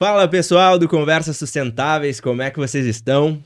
Fala pessoal do Conversas Sustentáveis, como é que vocês estão?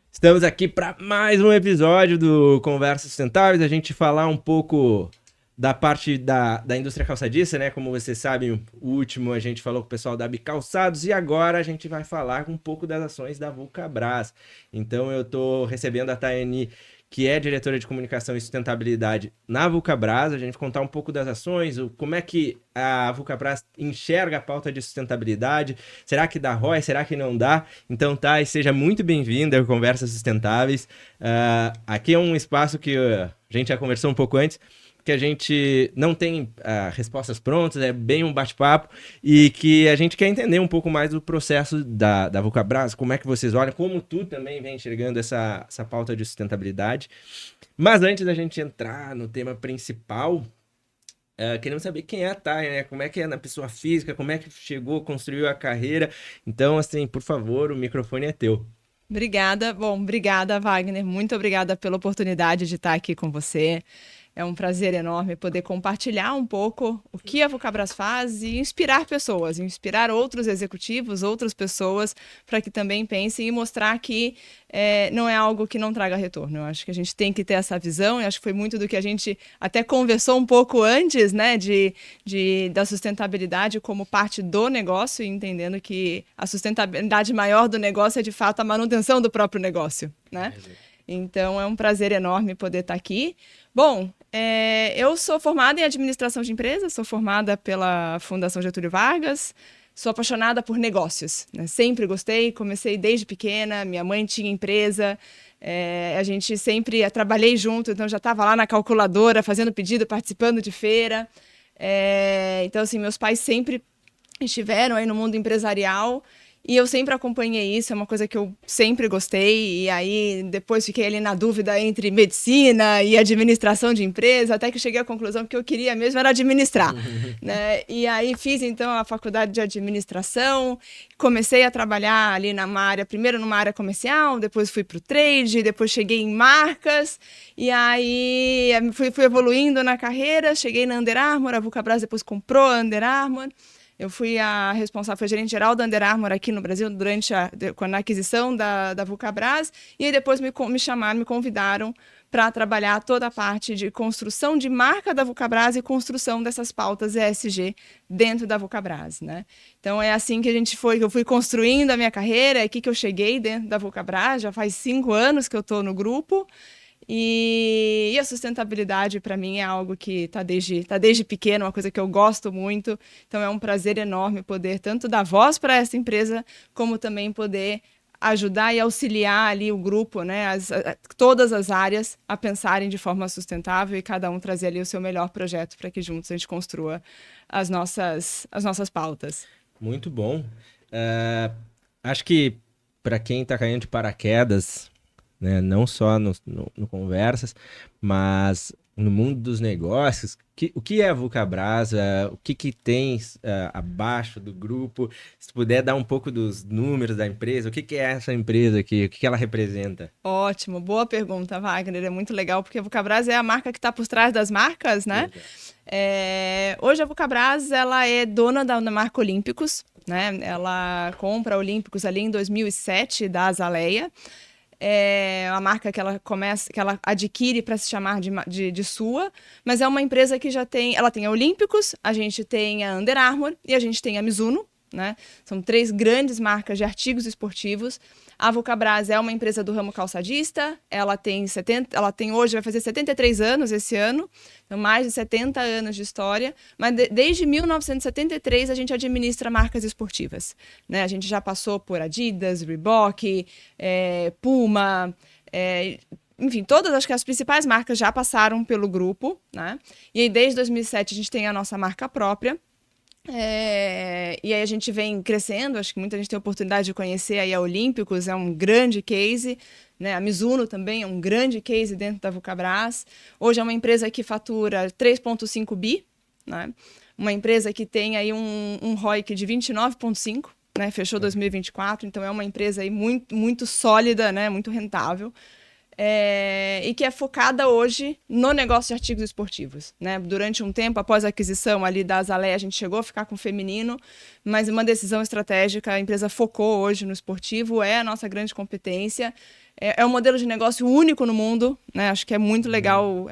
Estamos aqui para mais um episódio do Conversas Sustentáveis, a gente falar um pouco da parte da indústria calçadista, né? Como vocês sabem, o último a gente falou com o pessoal da Bicalçados e agora a gente vai falar um pouco das ações da Vulcabras. Então eu tô recebendo a Tayane, que é diretora de comunicação e sustentabilidade na Vulcabras, a gente vai contar um pouco das ações, como é que a Vulcabras enxerga a pauta de sustentabilidade, será que dá ROI, será que não dá? Então, Thay, seja muito bem-vinda ao Conversas Sustentáveis. Aqui é um espaço que a gente já conversou um pouco antes, que a gente não tem respostas prontas, é bem um bate-papo, e que a gente quer entender um pouco mais do processo da Vulcabras, como é que vocês olham, como tu também vem enxergando essa pauta de sustentabilidade. Mas antes da gente entrar no tema principal, queremos saber quem é a Thay, né? Como é que é na pessoa física, como é que chegou, construiu a carreira. Então, assim, por favor, o microfone é teu. Obrigada. Bom, obrigada, Wagner. Muito obrigada pela oportunidade de estar aqui com você. É um prazer enorme poder compartilhar um pouco o que a Vulcabras faz e inspirar pessoas, inspirar outros executivos, outras pessoas, para que também pensem e mostrar que não é algo que não traga retorno. Eu acho que a gente tem que ter essa visão, e acho que foi muito do que a gente até conversou um pouco antes, né, da sustentabilidade como parte do negócio, entendendo que a sustentabilidade maior do negócio é, de fato, a manutenção do próprio negócio, né? Então, é um prazer enorme poder estar aqui. Bom, eu sou formada em administração de empresas, sou formada pela Fundação Getúlio Vargas, sou apaixonada por negócios, né? Sempre gostei, comecei desde pequena, minha mãe tinha empresa, a gente sempre trabalhei junto, então já estava lá na calculadora, fazendo pedido, participando de feira. Então, assim, meus pais sempre estiveram aí no mundo empresarial, e eu sempre acompanhei isso, é uma coisa que eu sempre gostei, e aí depois fiquei ali na dúvida entre medicina e administração de empresa, até que cheguei à conclusão que eu queria mesmo era administrar, né? E aí fiz então a faculdade de administração, comecei a trabalhar ali primeiro numa área comercial, depois fui para o trade, depois cheguei em marcas, e aí fui evoluindo na carreira, cheguei na Under Armour, a Vulcabras depois comprou a Under Armour. Eu fui a responsável, fui gerente geral da Under Armour aqui no Brasil durante a aquisição da Vulcabras, e aí depois me convidaram para trabalhar toda a parte de construção de marca da Vulcabras e construção dessas pautas ESG dentro da Vulcabras, né? Então é assim que eu fui construindo a minha carreira, é aqui que eu cheguei dentro da Vulcabras, já faz 5 anos que eu estou no grupo. E a sustentabilidade, para mim, é algo que está desde pequeno, uma coisa que eu gosto muito. Então, é um prazer enorme poder tanto dar voz para essa empresa, como também poder ajudar e auxiliar ali o grupo, né, todas as áreas a pensarem de forma sustentável e cada um trazer ali o seu melhor projeto para que juntos a gente construa as nossas pautas. Muito bom. Acho que para quem está caindo de paraquedas, né, não só no Conversas, mas no mundo dos negócios, o que é a Vulcabras, o que tem abaixo do grupo, se puder dar um pouco dos números da empresa, o que é essa empresa aqui, o que ela representa? Ótimo, boa pergunta, Wagner, é muito legal, porque a Vulcabras é a marca que está por trás das marcas, né? Hoje a Vulcabras, ela é dona da marca Olímpicos, né? Ela compra Olímpicos ali em 2007 da Azaleia. É a marca que ela adquire para se chamar de sua, mas é uma empresa que ela tem a Olímpicos, a gente tem a Under Armour e a gente tem a Mizuno, né? São 3 grandes marcas de artigos esportivos. A Vulcabras é uma empresa do ramo calçadista, ela tem hoje, vai fazer 73 anos esse ano, então mais de 70 anos de história, mas desde 1973 a gente administra marcas esportivas, né? A gente já passou por Adidas, Reebok, Puma, enfim, acho que as principais marcas já passaram pelo grupo, né? E aí desde 2007 a gente tem a nossa marca própria. E aí a gente vem crescendo, acho que muita gente tem a oportunidade de conhecer aí a Olímpicos, é um grande case, né? A Mizuno também é um grande case dentro da Vulcabras. Hoje é uma empresa que fatura 3,5 bi, né? Uma empresa que tem aí um ROIC de 29,5, né? Fechou 2024, então é uma empresa aí muito, muito sólida, né? Muito rentável. e que é focada hoje no negócio de artigos esportivos, né? Durante um tempo, após a aquisição ali da Azaleia, a gente chegou a ficar com o feminino, mas uma decisão estratégica, a empresa focou hoje no esportivo, é a nossa grande competência. É um modelo de negócio único no mundo, né? Acho que é muito legal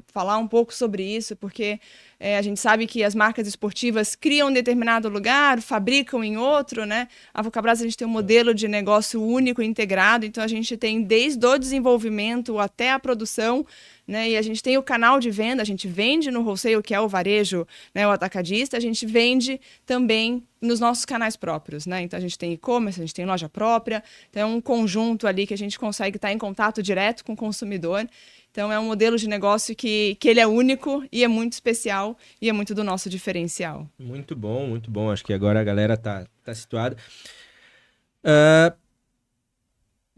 falar um pouco sobre isso, porque a gente sabe que as marcas esportivas criam em determinado lugar, fabricam em outro, né? A Vulcabras, a gente tem um modelo de negócio único e integrado, então a gente tem desde o desenvolvimento até a produção, né? E a gente tem o canal de venda, a gente vende no wholesale, que é o varejo, né? O atacadista, a gente vende também nos nossos canais próprios, né? Então a gente tem e-commerce, a gente tem loja própria, então é um conjunto ali que a gente consegue estar em contato direto com o consumidor. Então é um modelo de negócio que ele é único e é muito especial e é muito do nosso diferencial. Muito bom, muito bom. Acho que agora a galera tá situada.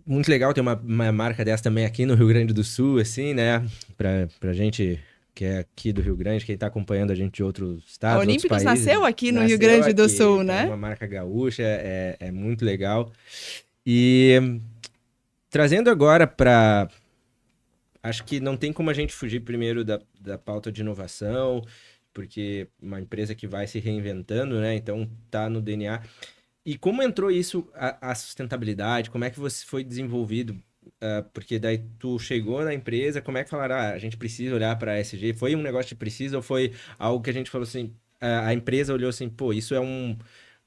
Muito legal ter uma marca dessa também aqui no Rio Grande do Sul, assim, né? Pra gente que é aqui do Rio Grande, quem tá acompanhando a gente de outros A estados, outros Olímpicos países. nasceu aqui no Rio Nasceu Grande do aqui, Sul, tem né? uma marca gaúcha, é muito legal. E trazendo agora para. Acho que não tem como a gente fugir primeiro da pauta de inovação, porque uma empresa que vai se reinventando, né? Então tá no DNA. E como entrou isso, a sustentabilidade? Como é que você foi desenvolvido? Porque daí tu chegou na empresa, como é que falaram, a gente precisa olhar para a ESG? Foi um negócio de precisa ou foi algo que a gente falou assim, a empresa olhou assim, pô, isso é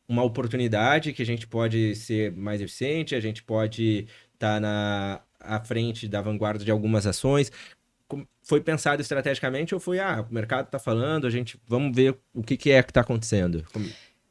uma oportunidade que a gente pode ser mais eficiente, a gente pode estar à frente da vanguarda de algumas ações. Foi pensado estrategicamente ou foi, o mercado está falando, a gente vamos ver o que é que está acontecendo?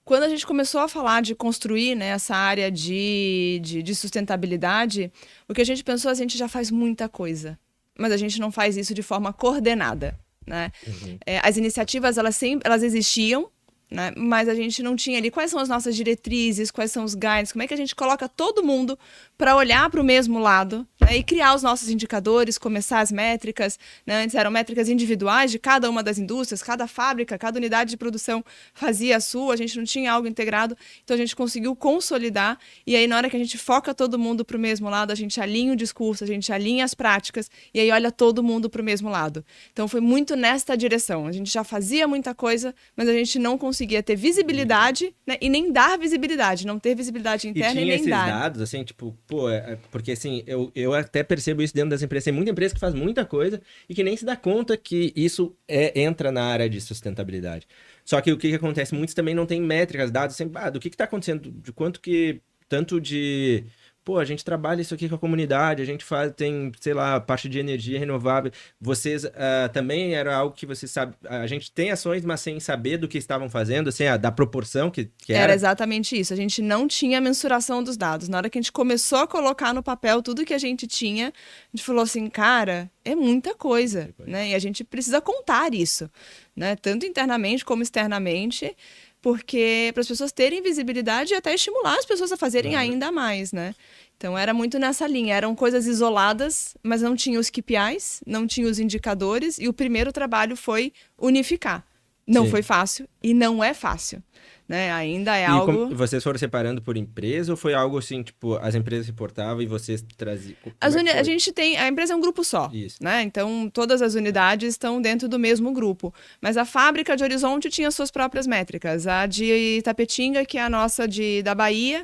Quando a gente começou a falar de construir, né, essa área de sustentabilidade, o que a gente pensou, a gente já faz muita coisa, mas a gente não faz isso de forma coordenada, né? Uhum. As iniciativas, elas existiam, né? Mas a gente não tinha ali quais são as nossas diretrizes, quais são os guides, como é que a gente coloca todo mundo para olhar para o mesmo lado, né? E criar os nossos indicadores, começar as métricas, né? Antes eram métricas individuais de cada uma das indústrias, cada fábrica, cada unidade de produção fazia a sua, a gente não tinha algo integrado, então a gente conseguiu consolidar, e aí na hora que a gente foca todo mundo para o mesmo lado, a gente alinha o discurso, a gente alinha as práticas, e aí olha todo mundo para o mesmo lado. Então foi muito nesta direção, a gente já fazia muita coisa, mas a gente não conseguia ter visibilidade, né? E nem dar visibilidade, não ter visibilidade interna e tinha nem esses dar. dados, assim, tipo, pô, porque assim, eu até percebo isso dentro das empresas. Tem muita empresa que faz muita coisa e que nem se dá conta que isso entra na área de sustentabilidade. Só que o que acontece? Muitos também não têm métricas, dados, assim, do que tá acontecendo, de quanto que, tanto de. Pô, a gente trabalha isso aqui com a comunidade, a gente tem, sei lá, parte de energia renovável. Vocês também era algo que você sabe. A gente tem ações, mas sem saber do que estavam fazendo, assim, da proporção que Era era. exatamente isso. A gente não tinha mensuração dos dados. Na hora que a gente começou a colocar no papel tudo que a gente tinha, a gente falou assim, cara, é muita coisa, né? E a gente precisa contar isso, né? Tanto internamente como externamente, porque para as pessoas terem visibilidade e até estimular as pessoas a fazerem ainda mais, né? Então era muito nessa linha. Eram coisas isoladas, mas não tinha os KPIs, não tinha os indicadores, e o primeiro trabalho foi unificar. Não Sim. foi fácil e não é fácil, né? Ainda é E algo. vocês foram separando por empresa ou foi algo assim, tipo, as empresas reportavam e vocês traziam? A gente tem. A empresa é um grupo só. Isso. Né? Então, todas as unidades estão dentro do mesmo grupo. Mas a fábrica de Horizonte tinha suas próprias métricas. A de Itapetinga, que é a nossa da Bahia,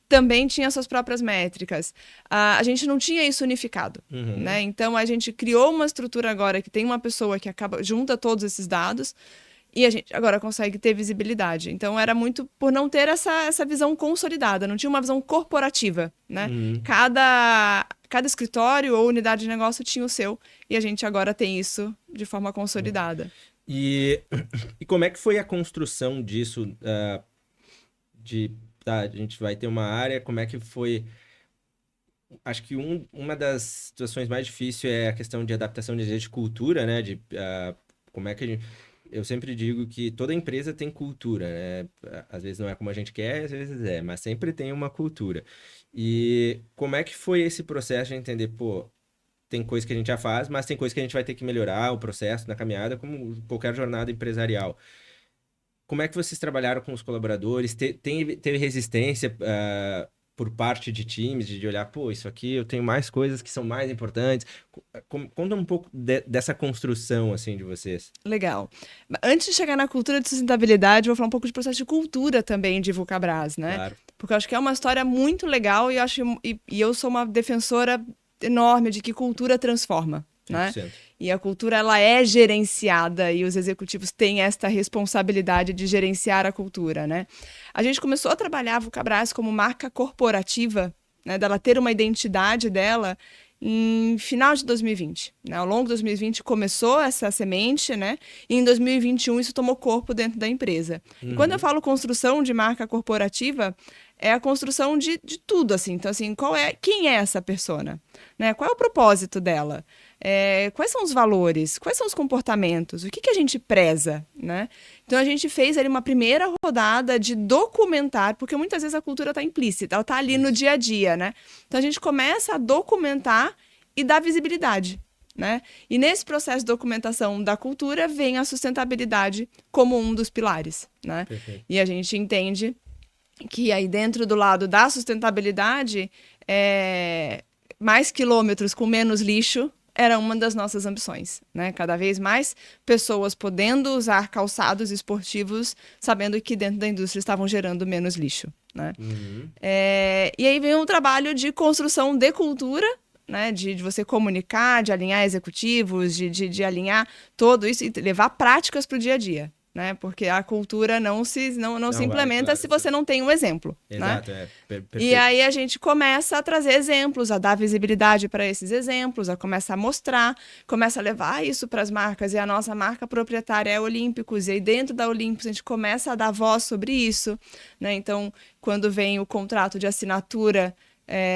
também tinha suas próprias métricas. A gente não tinha isso unificado. Uhum. Né? Então, a gente criou uma estrutura agora que tem uma pessoa que junta todos esses dados. E a gente agora consegue ter visibilidade. Então, era muito por não ter essa visão consolidada, não tinha uma visão corporativa, né? Uhum. Cada escritório ou unidade de negócio tinha o seu, e a gente agora tem isso de forma consolidada. E como é que foi a construção disso? A gente vai ter uma área, como é que foi? Acho que uma das situações mais difíceis é a questão de adaptação de cultura, né? Como é que a gente. Eu sempre digo que toda empresa tem cultura, né? Às vezes não é como a gente quer, às vezes é, mas sempre tem uma cultura. E como é que foi esse processo de entender, pô, tem coisa que a gente já faz, mas tem coisa que a gente vai ter que melhorar o processo na caminhada, como qualquer jornada empresarial. Como é que vocês trabalharam com os colaboradores? Teve resistência? por parte de times, de olhar, pô, isso aqui eu tenho mais coisas que são mais importantes. Conta um pouco dessa construção, assim, de vocês. Legal. Antes de chegar na cultura de sustentabilidade, eu vou falar um pouco de processo de cultura também de Vulcabras, né? Claro. Porque eu acho que é uma história muito legal e eu sou uma defensora enorme de que cultura transforma, né? 100%. E a cultura, ela é gerenciada e os executivos têm esta responsabilidade de gerenciar a cultura, né? A gente começou a trabalhar a Vulcabras como marca corporativa, né? Dela ter uma identidade dela em final de 2020, né? Ao longo de 2020 começou essa semente, né? E em 2021 isso tomou corpo dentro da empresa. E quando eu falo construção de marca corporativa, é a construção de tudo, assim. Então, assim, quem é essa persona? Né? Qual é o propósito dela? Quais são os valores? Quais são os comportamentos? O que a gente preza, né? Então, a gente fez ali uma primeira rodada de documentar, porque muitas vezes a cultura está implícita, ela está ali no dia a dia, né? Então, a gente começa a documentar e dar visibilidade, né? E nesse processo de documentação da cultura vem a sustentabilidade como um dos pilares, né? Perfeito. E a gente entende que aí dentro do lado da sustentabilidade, mais quilômetros com menos lixo era uma das nossas ambições, né? Cada vez mais pessoas podendo usar calçados esportivos, sabendo que dentro da indústria estavam gerando menos lixo, né? E aí vem um trabalho de construção de cultura, né? De você comunicar, de alinhar executivos, de alinhar tudo isso e levar práticas para o dia a dia. Né? Porque a cultura não se implementa, claro, se você não tem um exemplo. Exato, né? E aí a gente começa a trazer exemplos, a dar visibilidade para esses exemplos, a começar a mostrar, começa a levar isso para as marcas, e a nossa marca proprietária é Olímpicos, e aí dentro da Olímpicos a gente começa a dar voz sobre isso. Né? Então, quando vem o contrato de assinatura,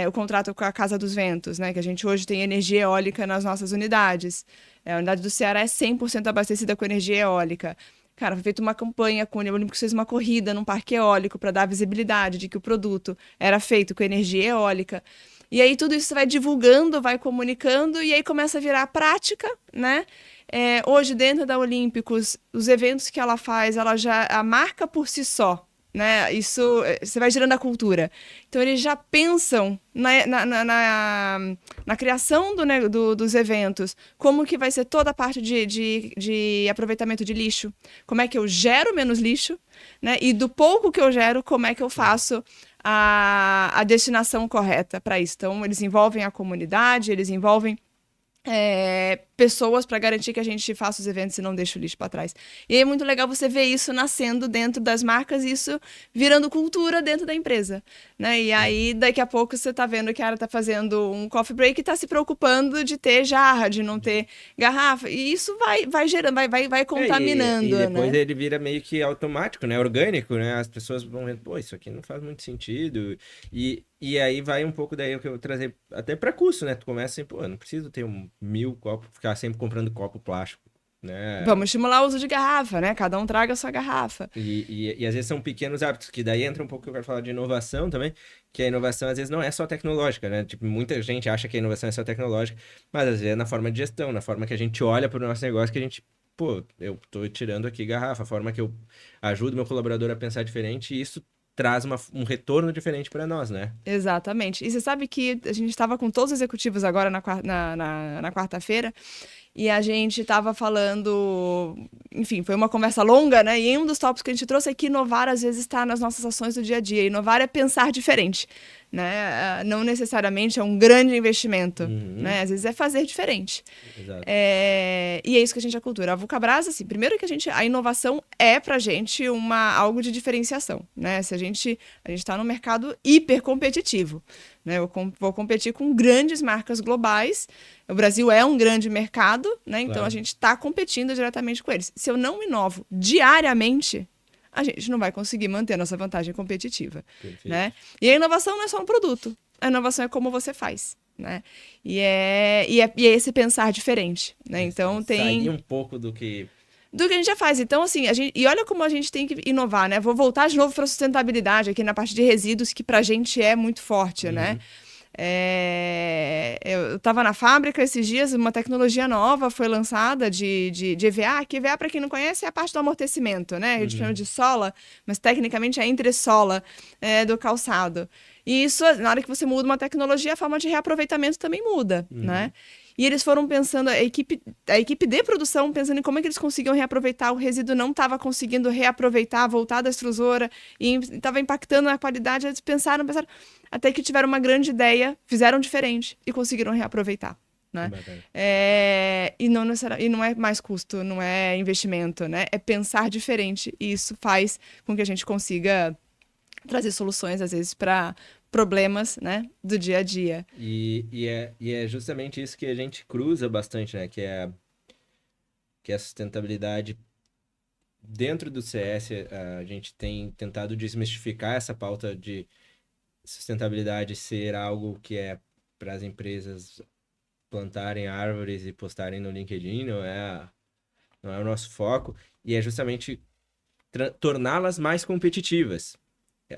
o contrato com a Casa dos Ventos, né? Que a gente hoje tem energia eólica nas nossas unidades. A unidade do Ceará é 100% abastecida com energia eólica. Cara, foi feita uma campanha com o Olímpicos, fez uma corrida num parque eólico para dar visibilidade de que o produto era feito com energia eólica. E aí tudo isso você vai divulgando, vai comunicando, e aí começa a virar prática, né? Hoje, dentro da Olímpicos, os eventos que ela faz, a marca por si só, né? Isso, você vai gerando a cultura. Então, eles já pensam na criação dos eventos, como que vai ser toda a parte de aproveitamento de lixo, como é que eu gero menos lixo, né? E do pouco que eu gero, como é que eu faço a destinação correta para isso. Então, eles envolvem a comunidade, eles envolvem pessoas para garantir que a gente faça os eventos e não deixe o lixo para trás. E é muito legal você ver isso nascendo dentro das marcas e isso virando cultura dentro da empresa, né? E aí, daqui a pouco, você tá vendo que a área tá fazendo um coffee break e tá se preocupando de ter jarra, de não ter garrafa. E isso vai gerando, vai contaminando, e depois né? ele vira meio que automático, né? Orgânico, né? As pessoas vão vendo, pô, isso aqui não faz muito sentido. E aí vai um pouco daí o que eu vou trazer até para custo, né? Tu começa assim, pô, eu não preciso ter 1000 copos, ficar sempre comprando copo plástico, né? Vamos estimular o uso de garrafa, né? Cada um traga a sua garrafa. E às vezes são pequenos hábitos, que daí entra um pouco que eu quero falar de inovação também, que a inovação às vezes não é só tecnológica, né? Tipo, muita gente acha que a inovação é só tecnológica, mas às vezes é na forma de gestão, na forma que a gente olha para o nosso negócio, que a gente, pô, eu tô tirando aqui garrafa, a forma que eu ajudo meu colaborador a pensar diferente, e isso traz um retorno diferente para nós, né? Exatamente. E você sabe que a gente estava com todos os executivos agora na quarta-feira, e a gente estava falando, enfim, foi uma conversa longa, né? E um dos tópicos que a gente trouxe é que inovar às vezes está nas nossas ações do dia a dia. Inovar é pensar diferente, né? Não necessariamente é um grande investimento, né? Às vezes é fazer diferente. Exato. E é isso que a gente é cultura. A Vulcabras, assim, primeiro que a inovação é pra gente algo de diferenciação, né? Se a gente está num mercado hiper competitivo, né? Eu vou competir com grandes marcas globais. O Brasil é um grande mercado, né? Então, a gente está competindo diretamente com eles. Se eu não inovo diariamente, a gente não vai conseguir manter a nossa vantagem competitiva, né? E a inovação não é só um produto. A inovação é como você faz, né? E é esse pensar diferente, né? Então, tem... Sair um pouco do que a gente já faz. Então, assim, e olha como a gente tem que inovar, né? Vou voltar de novo para a sustentabilidade aqui na parte de resíduos, que pra gente é muito forte, né? Eu estava na fábrica esses dias, uma tecnologia nova foi lançada de EVA, que EVA, para quem não conhece, é a parte do amortecimento, né? A gente chama de sola, mas tecnicamente é a entressola do calçado. E isso, na hora que você muda uma tecnologia, a forma de reaproveitamento também muda, né? E eles foram pensando, a equipe de produção, pensando em como é que eles conseguiam reaproveitar, o resíduo não estava conseguindo reaproveitar, voltar da extrusora, e estava impactando na qualidade. Eles pensaram, até que tiveram uma grande ideia, fizeram diferente e conseguiram reaproveitar. Né? E não é mais custo, não é investimento, né? É pensar diferente, e isso faz com que a gente consiga trazer soluções, às vezes, para problemas, né, do dia a dia. E é justamente isso que a gente cruza bastante, né? Que é a sustentabilidade. Dentro do CS, a gente tem tentado desmistificar essa pauta de sustentabilidade ser algo que é para as empresas plantarem árvores e postarem no LinkedIn, não é o nosso foco, e é justamente torná-las mais competitivas.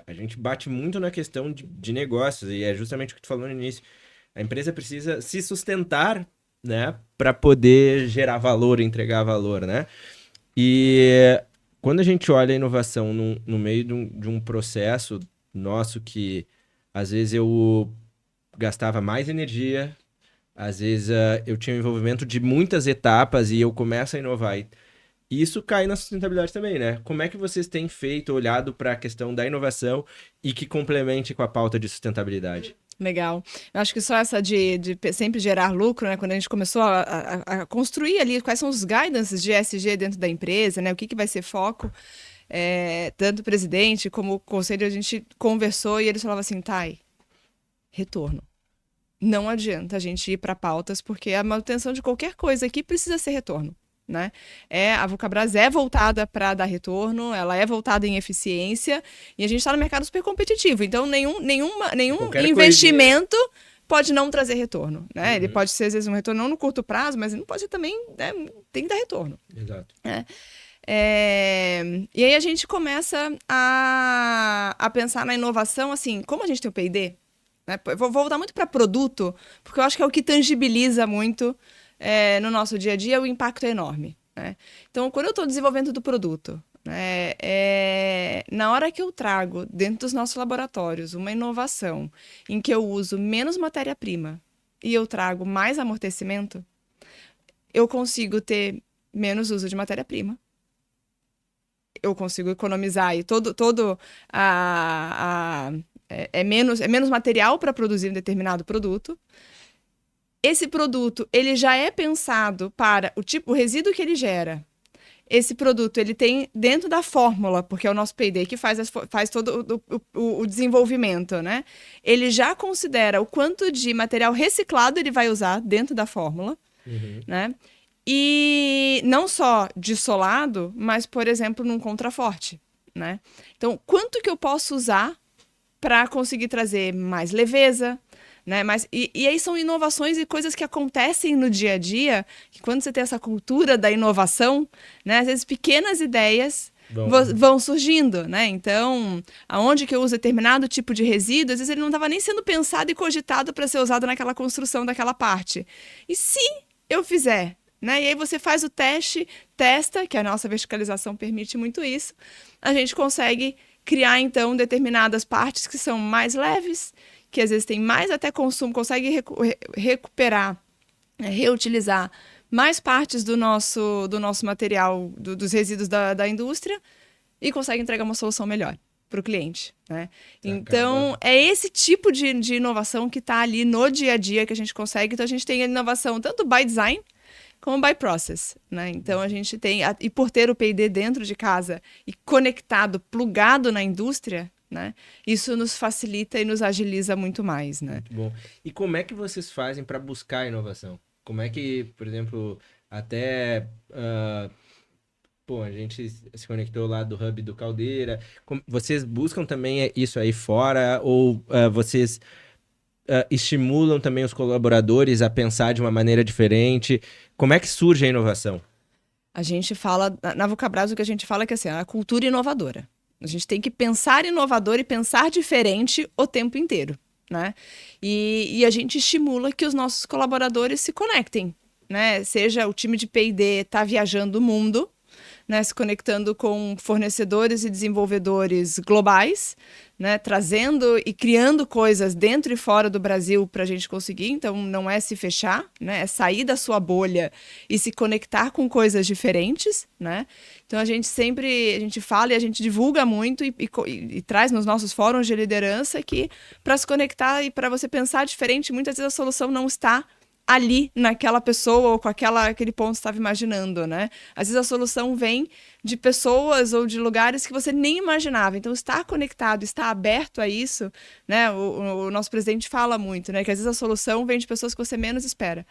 A gente bate muito na questão de negócios, e é justamente o que tu falou no início. A empresa precisa se sustentar, né, para poder gerar valor, entregar valor, né? E quando a gente olha a inovação no meio de um processo nosso que, às vezes, eu gastava mais energia, às vezes eu tinha um envolvimento de muitas etapas e eu começo a inovar. E isso cai na sustentabilidade também, né? Como é que vocês têm feito, olhado para a questão da inovação e que complemente com a pauta de sustentabilidade? Legal. Eu acho que só essa de sempre gerar lucro, né? Quando a gente começou a construir ali quais são os guidances de ESG dentro da empresa, né? O que vai ser foco. Tanto o presidente como o conselho, a gente conversou e eles falavam assim, Thay, retorno. Não adianta a gente ir para pautas, porque a manutenção de qualquer coisa aqui precisa ser retorno. Né? A Vulcabras é voltada para dar retorno, ela é voltada em eficiência, e a gente está no mercado super competitivo, então nenhum investimento pode não trazer retorno. Né? Ele pode ser, às vezes, um retorno não no curto prazo, mas ele não pode ser também, né? Tem que dar retorno. Exato. E aí a gente começa a pensar na inovação, assim, como a gente tem o P&D, né? Vou voltar muito para produto, porque eu acho que é o que tangibiliza muito no nosso dia a dia, o impacto é enorme. Né? Então, quando eu estou desenvolvendo do produto, né, na hora que eu trago dentro dos nossos laboratórios uma inovação em que eu uso menos matéria-prima e eu trago mais amortecimento, eu consigo ter menos uso de matéria-prima. Eu consigo economizar aí é menos material para produzir um determinado produto. Esse produto, ele já é pensado para o resíduo que ele gera. Esse produto, ele tem dentro da fórmula, porque é o nosso P&D que faz todo o desenvolvimento, né? Ele já considera o quanto de material reciclado ele vai usar dentro da fórmula, né? E não só dissolado, mas, por exemplo, num contraforte, né? Então, quanto que eu posso usar para conseguir trazer mais leveza, né? E aí são inovações e coisas que acontecem no dia a dia, que quando você tem essa cultura da inovação, né? Às vezes pequenas ideias vão surgindo, né? Então, aonde que eu uso determinado tipo de resíduo, às vezes ele não estava nem sendo pensado e cogitado para ser usado naquela construção daquela parte. E se eu fizer, né? E aí você faz o testa, que a nossa verticalização permite muito isso, a gente consegue criar, então, determinadas partes que são mais leves, que às vezes tem mais até consumo, consegue recuperar, reutilizar mais partes do nosso material, dos resíduos da indústria, e consegue entregar uma solução melhor para o cliente. Né? Então, é esse tipo de inovação que está ali no dia a dia que a gente consegue. Então, a gente tem a inovação tanto by design, como by process, né? Então a gente tem, e por ter o P&D dentro de casa e conectado, plugado na indústria, né? Isso nos facilita e nos agiliza muito mais, né? Muito bom. E como é que vocês fazem para buscar a inovação? Como é que, por exemplo, até a gente se conectou lá do Hub do Caldeira. Vocês buscam também isso aí fora ou vocês estimulam também os colaboradores a pensar de uma maneira diferente? Como é que surge a inovação? A gente fala, na Vulcabras, o que a gente fala é que assim, a cultura inovadora. A gente tem que pensar inovador e pensar diferente o tempo inteiro. né? E a gente estimula que os nossos colaboradores se conectem, né? Seja o time de P&D tá viajando o mundo, né, se conectando com fornecedores e desenvolvedores globais, né, trazendo e criando coisas dentro e fora do Brasil para a gente conseguir. Então, não é se fechar, né, é sair da sua bolha e se conectar com coisas diferentes, né? Então, a gente fala e a gente divulga muito e traz nos nossos fóruns de liderança que para se conectar e para você pensar diferente, muitas vezes a solução não está ali naquela pessoa ou com aquele ponto que você estava imaginando, né? Às vezes a solução vem de pessoas ou de lugares que você nem imaginava. Então, estar conectado, estar aberto a isso, né? O nosso presidente fala muito, né? Que às vezes a solução vem de pessoas que você menos espera,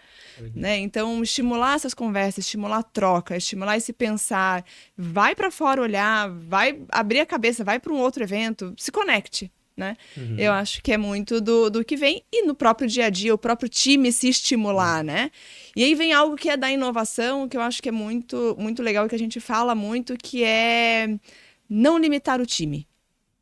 né? Então, estimular essas conversas, estimular a troca, estimular esse pensar, vai para fora olhar, vai abrir a cabeça, vai para um outro evento, se conecte. Né? Eu acho que é muito do que vem e no próprio dia a dia, o próprio time se estimular, né? E aí vem algo que é da inovação, que eu acho que é muito, muito legal e que a gente fala muito, que é não limitar o time,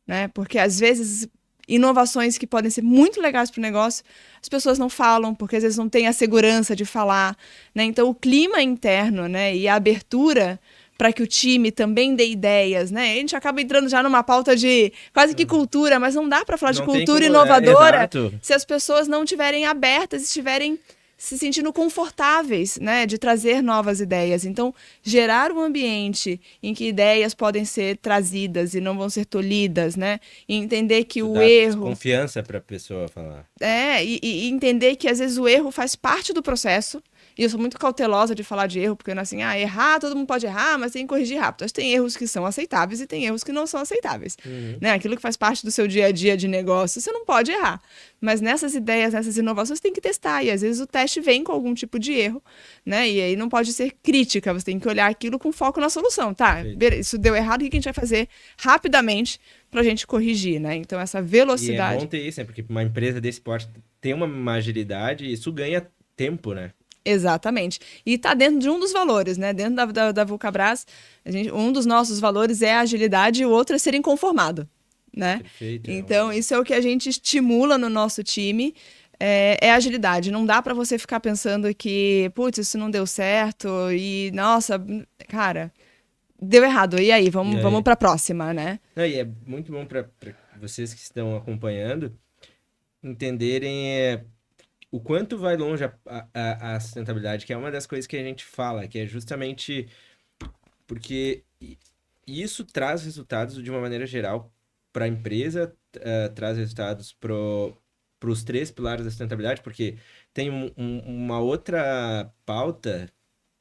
né? Porque às vezes inovações que podem ser muito legais para o negócio, as pessoas não falam, porque às vezes não têm a segurança de falar, né? Então o clima interno, né, e a abertura para que o time também dê ideias, né? A gente acaba entrando já numa pauta de quase que cultura, mas não dá para falar de cultura inovadora se as pessoas não estiverem abertas, estiverem se sentindo confortáveis, né, de trazer novas ideias. Então, gerar um ambiente em que ideias podem ser trazidas e não vão ser tolhidas, né? E entender que o erro... Confiança para a pessoa falar. E entender que às vezes o erro faz parte do processo. E eu sou muito cautelosa de falar de erro, porque não é assim, errar, todo mundo pode errar, mas tem que corrigir rápido. Mas tem erros que são aceitáveis e tem erros que não são aceitáveis. Né? Aquilo que faz parte do seu dia a dia de negócio, você não pode errar. Mas nessas ideias, nessas inovações, você tem que testar. E às vezes o teste vem com algum tipo de erro, né? E aí não pode ser crítica, você tem que olhar aquilo com foco na solução. Tá, isso deu errado, o que a gente vai fazer rapidamente para a gente corrigir, né? Então essa velocidade... E é bom ter isso, né? Porque uma empresa desse porte tem uma agilidade e isso ganha tempo, né? Exatamente. E está dentro de um dos valores, né? Dentro da Vulcabras, um dos nossos valores é a agilidade e o outro é ser inconformado, né? Perfeito. Então, isso é o que a gente estimula no nosso time, é a agilidade. Não dá para você ficar pensando que, putz, isso não deu certo e, nossa, cara, deu errado. E aí, vamos para a próxima, né? E é muito bom para vocês que estão acompanhando entenderem... o quanto vai longe a sustentabilidade, que é uma das coisas que a gente fala, que é justamente porque isso traz resultados de uma maneira geral para a empresa, traz resultados para os 3 pilares da sustentabilidade, porque tem uma outra pauta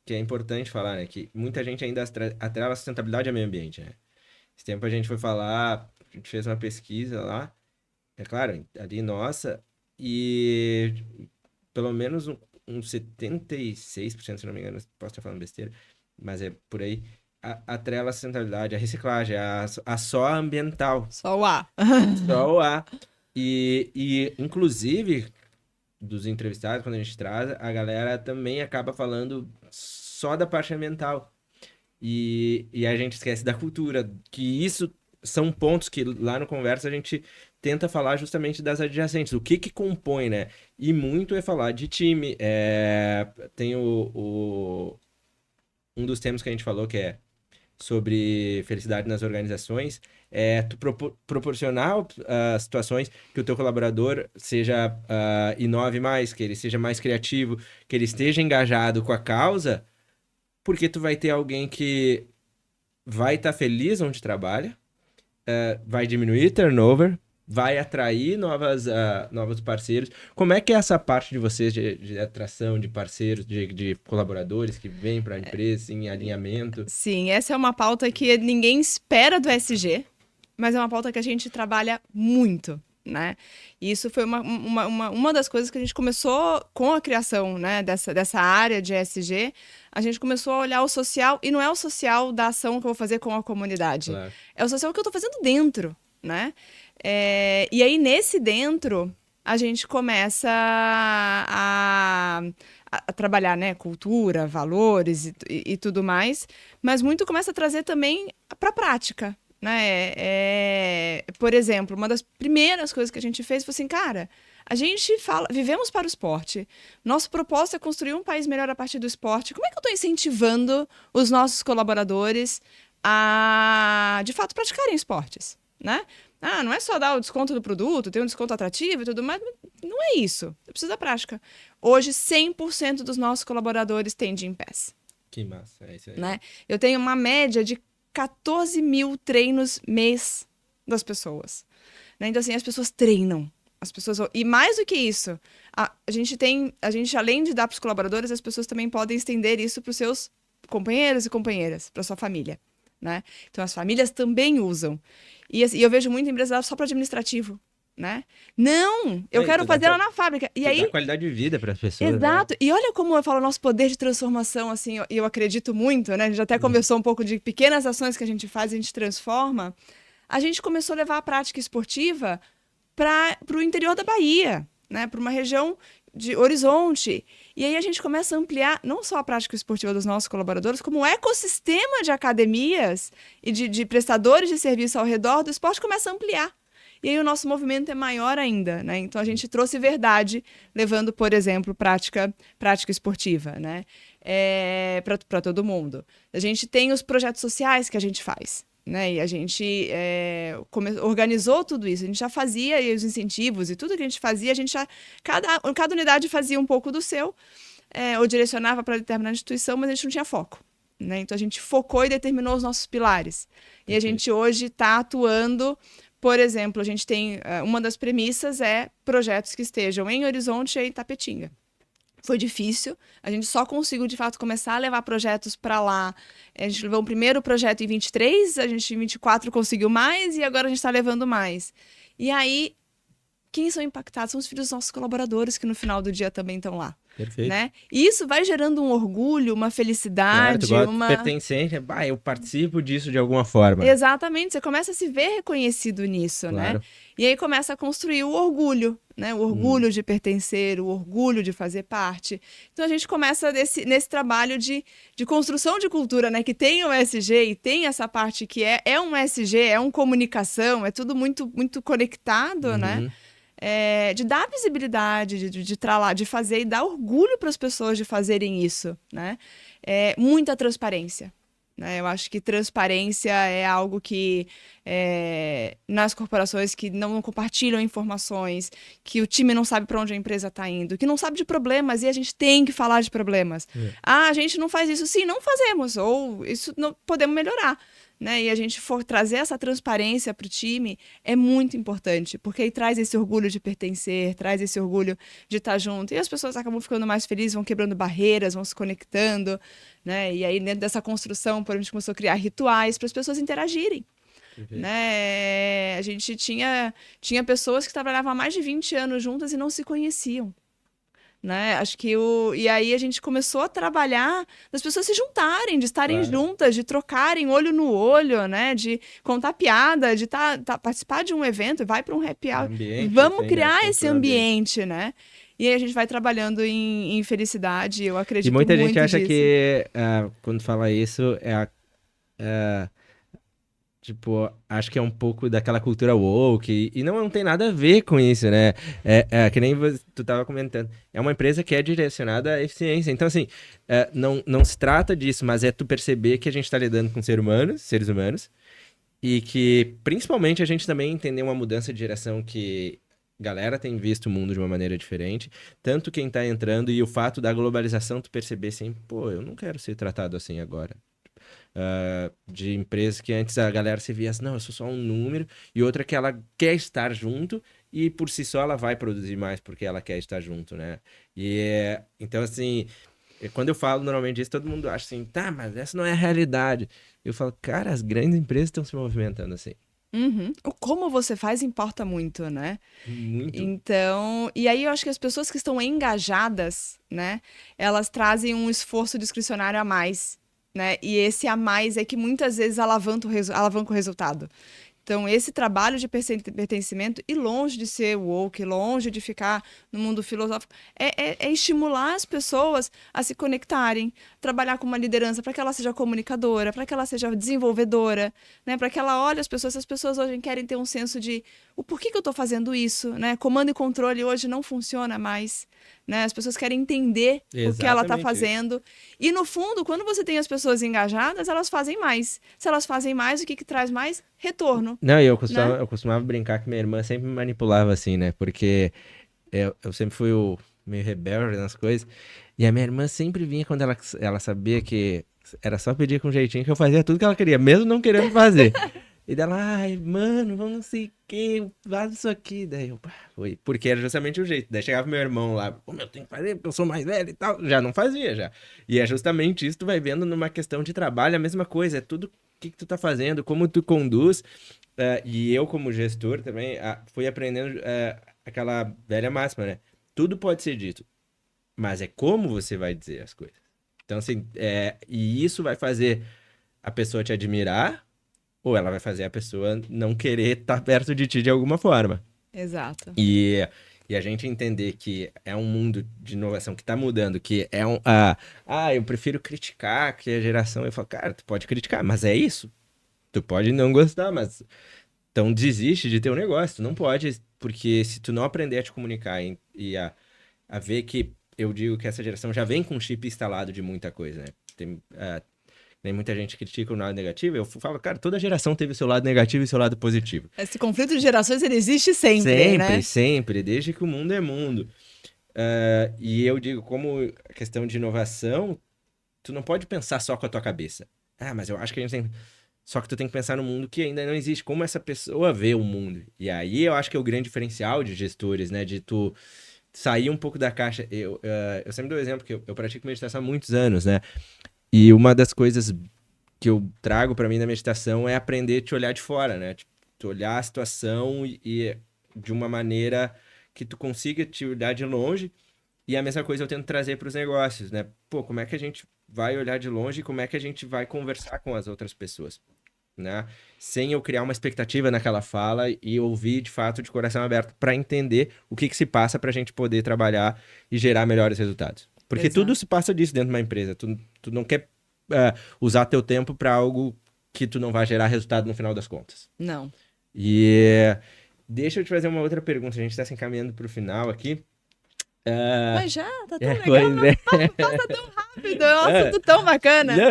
que é importante falar, né? Que muita gente ainda atrela a sustentabilidade ao meio ambiente, né? Esse tempo a gente foi falar, a gente fez uma pesquisa lá, é claro, ali nossa, e pelo menos uns 76%, se não me engano, posso estar falando besteira, mas é por aí, atrela a sustentabilidade, a reciclagem, a só ambiental. Só o A. Só o A. E, inclusive, dos entrevistados, quando a gente traz, a galera também acaba falando só da parte ambiental. E a gente esquece da cultura, que isso são pontos que lá no Conversa a gente tenta falar justamente das adjacentes, o que compõe, né? E muito é falar de time. Tem um dos temas que a gente falou que é sobre felicidade nas organizações, tu proporcionar situações que o teu colaborador seja inove mais, que ele seja mais criativo, que ele esteja engajado com a causa, porque tu vai ter alguém que vai estar feliz onde trabalha, vai diminuir turnover, vai atrair novos parceiros. Como é que é essa parte de vocês de atração de parceiros, de colaboradores que vêm para a empresa em alinhamento? Sim, essa é uma pauta que ninguém espera do SG, mas é uma pauta que a gente trabalha muito, né? E isso foi uma das coisas que a gente começou com a criação, né, dessa área de ESG. A gente começou a olhar o social, e não é o social da ação que eu vou fazer com a comunidade. Claro. É o social que eu estou fazendo dentro, né? E aí, nesse dentro, a gente começa a trabalhar, né, cultura, valores e tudo mais, mas muito começa a trazer também para a prática, né? Por exemplo, uma das primeiras coisas que a gente fez foi assim, cara, a gente vivemos para o esporte. Nosso propósito é construir um país melhor a partir do esporte. Como é que eu estou incentivando os nossos colaboradores a, de fato, praticarem esportes, né? Não é só dar o desconto do produto, ter um desconto atrativo e tudo mais. Não é isso. Eu preciso da prática. Hoje, 100% dos nossos colaboradores têm Gym Pass. Que massa, é isso aí. Né? Eu tenho uma média de 14 mil treinos mês das pessoas. Né? Então, assim, as pessoas treinam. E mais do que isso, a gente, além de dar para os colaboradores, as pessoas também podem estender isso para os seus companheiros e companheiras, para sua família. Né? Então, as famílias também usam. E eu vejo muita empresa só para administrativo. Né? Não, eu quero fazer ela na fábrica. E aí, dá qualidade de vida para as pessoas. Exato. Né? E olha como eu falo, nosso poder de transformação, assim, eu acredito muito, né? A gente até conversou um pouco de pequenas ações que a gente faz, a gente transforma. A gente começou a levar a prática esportiva para o interior da Bahia, né? Para uma região de Horizonte. E aí a gente começa a ampliar não só a prática esportiva dos nossos colaboradores, como o ecossistema de academias e de prestadores de serviço ao redor do esporte começa a ampliar. E aí o nosso movimento é maior ainda, né? Então a gente trouxe verdade, levando, por exemplo, prática esportiva, né? Para todo mundo. A gente tem os projetos sociais que a gente faz. Né? E a gente organizou tudo isso, a gente já fazia os incentivos e tudo que a gente fazia, cada unidade fazia um pouco do seu, ou direcionava para determinada instituição, mas a gente não tinha foco. Né? Então a gente focou e determinou os nossos pilares. E a gente hoje está atuando, por exemplo, a gente tem, uma das premissas é projetos que estejam em Horizonte e em Tapetinga. Foi difícil, a gente só conseguiu, de fato, começar a levar projetos para lá. A gente levou o primeiro projeto em 23, a gente em 24 conseguiu mais e agora a gente está levando mais. E aí, quem são impactados são os filhos dos nossos colaboradores, que no final do dia também estão lá. Perfeito. Né? E isso vai gerando um orgulho, uma felicidade. Claro, pertencente, eu participo disso de alguma forma. Exatamente, você começa a se ver reconhecido nisso, claro. Né? E aí começa a construir o orgulho, né? O orgulho de pertencer, o orgulho de fazer parte. Então a gente começa nesse trabalho de construção de cultura, né? Que tem o SG e tem essa parte que é um SG, é uma comunicação, é tudo muito, muito conectado, né? De dar visibilidade, de fazer e dar orgulho para as pessoas de fazerem isso, né? Muita transparência. Né? Eu acho que transparência é algo que, nas corporações que não compartilham informações, que o time não sabe para onde a empresa está indo, que não sabe de problemas e a gente tem que falar de problemas. A gente não faz isso. Sim, não fazemos. Ou isso não podemos melhorar. Né? E a gente trazer essa transparência para o time é muito importante, porque aí traz esse orgulho de pertencer, traz esse orgulho de estar junto. E as pessoas acabam ficando mais felizes, vão quebrando barreiras, vão se conectando. Né? E aí, dentro dessa construção, a gente começou a criar rituais para as pessoas interagirem. Né? A gente tinha pessoas que trabalhavam há mais de 20 anos juntas e não se conheciam. Né? Acho que e aí a gente começou a trabalhar das pessoas se juntarem, de estarem juntas, de trocarem olho no olho, né? De contar piada, de participar de um evento, vai para um happy hour. Vamos criar esse ambiente, né? E aí a gente vai trabalhando em felicidade, eu acredito muito nisso. E muita gente acha que, quando fala isso, tipo, acho que é um pouco daquela cultura woke, e não tem nada a ver com isso, né? Que nem tu estava comentando. É uma empresa que é direcionada à eficiência. Então, assim, não se trata disso, mas é tu perceber que a gente está lidando com seres humanos, e que, principalmente, a gente também entender uma mudança de geração que a galera tem visto o mundo de uma maneira diferente, tanto quem está entrando, e o fato da globalização, tu perceber assim, pô, eu não quero ser tratado assim agora. De empresas que antes a galera se via assim, não, eu sou só um número, e outra que ela quer estar junto e por si só ela vai produzir mais porque ela quer estar junto, né? Então, assim, quando eu falo normalmente isso, todo mundo acha assim, tá, mas essa não é a realidade. Eu falo, cara, as grandes empresas estão se movimentando assim. Como você faz importa muito, né? Muito. Então, e aí eu acho que as pessoas que estão engajadas, né, elas trazem um esforço discricionário a mais. Né? E esse a mais é que muitas vezes alavanca o resultado. Então, esse trabalho de pertencimento, e longe de ser woke, longe de ficar no mundo filosófico, é estimular as pessoas a se conectarem, trabalhar com uma liderança para que ela seja comunicadora, para que ela seja desenvolvedora, né? Para que ela olhe as pessoas hoje querem ter um senso de o porquê que eu estou fazendo isso, né? Comando e controle hoje não funciona mais, né? As pessoas querem entender o que ela está fazendo. E, no fundo, quando você tem as pessoas engajadas, elas fazem mais. Se elas fazem mais, o que traz mais? Retorno. Não, eu costumava brincar que minha irmã sempre me manipulava assim, né? Porque eu sempre fui o meio rebelde nas coisas. E a minha irmã sempre vinha quando ela sabia que era só pedir com jeitinho que eu fazia tudo que ela queria, mesmo não querendo fazer. E dela, ai, mano, vamos não sei o que, faz isso aqui. Daí eu, foi. Porque era justamente o jeito. Daí chegava meu irmão lá, pô, eu tenho que fazer porque eu sou mais velho e tal. Já não fazia, já. E é justamente isso, tu vai vendo numa questão de trabalho, a mesma coisa. É tudo o que tu tá fazendo, como tu conduz. E eu, como gestor também, fui aprendendo aquela velha máxima, né? Tudo pode ser dito, mas é como você vai dizer as coisas. Então, assim, e isso vai fazer a pessoa te admirar, ou ela vai fazer a pessoa não querer estar perto de ti de alguma forma. Exato. E a gente entender que é um mundo de inovação que está mudando, que é eu prefiro criticar que a geração... Eu falo, cara, tu pode criticar, mas é isso. Tu pode não gostar, mas... Então desiste de ter um negócio, tu não pode, porque se tu não aprender a te comunicar e a ver que eu digo que essa geração já vem com um chip instalado de muita coisa, né? Tem muita gente que critica o lado negativo, eu falo, cara, toda geração teve o seu lado negativo e o seu lado positivo. Esse conflito de gerações, ele existe sempre, né? Sempre, desde que o mundo é mundo. E eu digo, como questão de inovação, tu não pode pensar só com a tua cabeça. Mas eu acho que a gente tem... Só que tu tem que pensar no mundo que ainda não existe, como essa pessoa vê o mundo. E aí eu acho que é o grande diferencial de gestores, né? De tu sair um pouco da caixa. Eu sempre dou o exemplo que eu pratico meditação há muitos anos, né? E uma das coisas que eu trago pra mim na meditação é aprender a te olhar de fora, né? Tipo, tu olhar a situação e de uma maneira que tu consiga te olhar de longe. E a mesma coisa eu tento trazer para os negócios, né? Pô, como é que a gente vai olhar de longe e como é que a gente vai conversar com as outras pessoas, né? Sem eu criar uma expectativa naquela fala e ouvir, de fato, de coração aberto para entender o que se passa para a gente poder trabalhar e gerar melhores resultados. Porque Exato. tudo se passa disso dentro de uma empresa. Tu não quer usar teu tempo para algo que tu não vai gerar resultado no final das contas. Não. E deixa eu te fazer uma outra pergunta. A gente está se encaminhando para o final aqui. Mas já, tá tão legal, passa tão rápido, é um assunto tão bacana. Não,